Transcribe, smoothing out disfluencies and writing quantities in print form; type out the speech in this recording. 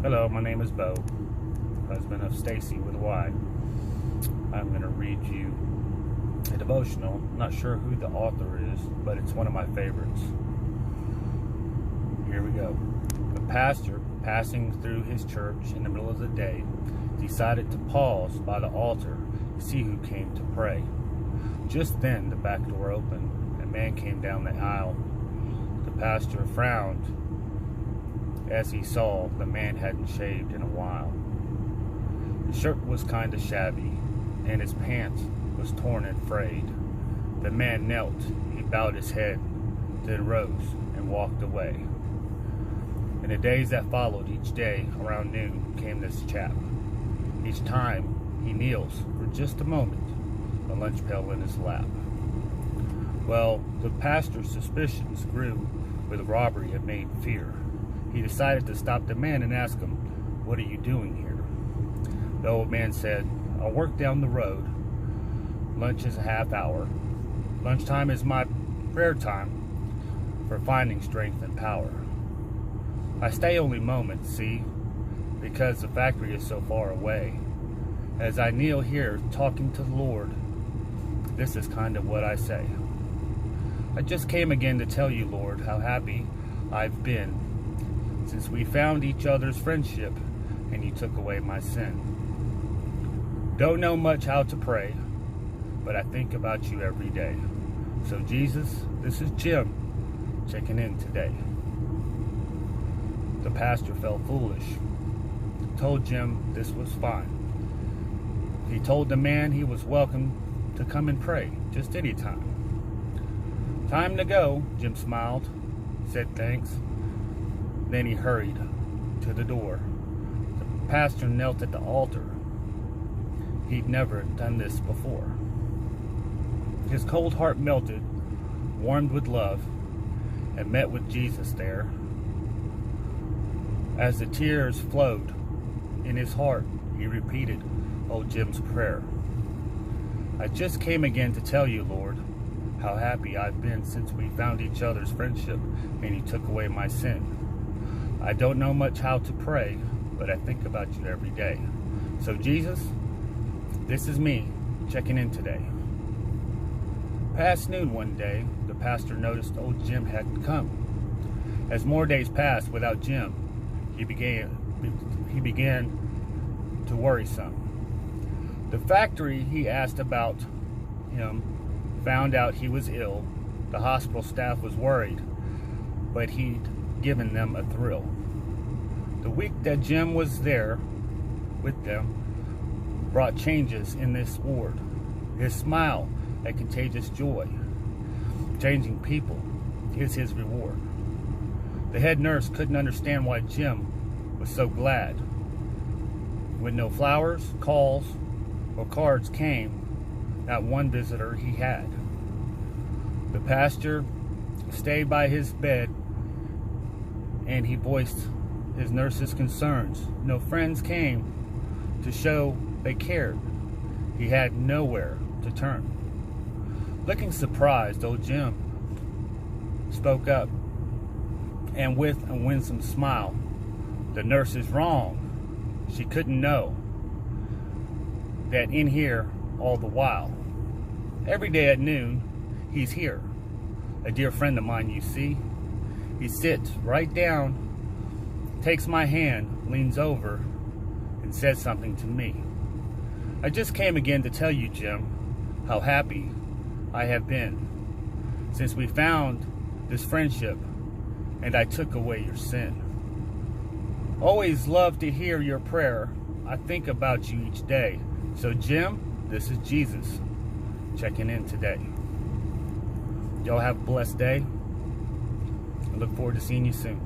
Hello, my name is Bo, husband of Stacy with a Y. I'm going to read you a devotional. I'm not sure who the author is, but it's one of my favorites. Here we go. A pastor passing through his church in the middle of the day decided to pause by the altar to see who came to pray. Just then, the back door opened. A man came down the aisle. The pastor frowned as he saw the man hadn't shaved in a while. His shirt was kind of shabby, and his pants was torn and frayed. The man knelt, he bowed his head, then rose and walked away. In the days that followed, each day around noon came this chap. Each time he kneels for just a moment, a lunch pail in his lap. Well, the pastor's suspicions grew with robbery and made fear. He decided to stop the man and ask him, "What are you doing here?" The old man said, "I'll work down the road. Lunch is a half hour. Lunchtime is my prayer time for finding strength and power. I stay only moments, see, because the factory is so far away. As I kneel here talking to the Lord, this is kind of what I say. I just came again to tell you, Lord, how happy I've been since we found each other's friendship and you took away my sin. Don't know much how to pray, but I think about you every day. So Jesus, this is Jim checking in today." The pastor felt foolish. Told Jim this was fine. He told the man he was welcome to come and pray just any time. "Time to go," Jim smiled, said thanks. Then he hurried to the door. The pastor knelt at the altar. He'd never done this before. His cold heart melted, warmed with love, and met with Jesus there. As the tears flowed in his heart, he repeated old Jim's prayer. "I just came again to tell you, Lord, how happy I've been since we found each other's friendship and you took away my sin. I don't know much how to pray, but I think about you every day. So Jesus, this is me checking in today." Past noon one day, the pastor noticed old Jim hadn't come. As more days passed without Jim, he began to worry some. The factory he asked about him found out he was ill. The hospital staff was worried, but he'd given them a thrill. The week that Jim was there with them brought changes in this ward. His smile, a contagious joy. Changing people is his reward. The head nurse couldn't understand why Jim was so glad. When no flowers, calls, or cards came, not one visitor he had. The pastor stayed by his bed and he voiced his nurse's concerns. No friends came to show they cared. He had nowhere to turn. Looking surprised, old Jim spoke up, and with a winsome smile, "The nurse is wrong. She couldn't know that in here all the while. Every day at noon, he's here. A dear friend of mine, you see. He sits right down, takes my hand, leans over, and says something to me. I just came again to tell you, Jim, how happy I have been since we found this friendship and I took away your sin. Always love to hear your prayer. I think about you each day. So Jim, this is Jesus checking in today." Y'all have a blessed day. I look forward to seeing you soon.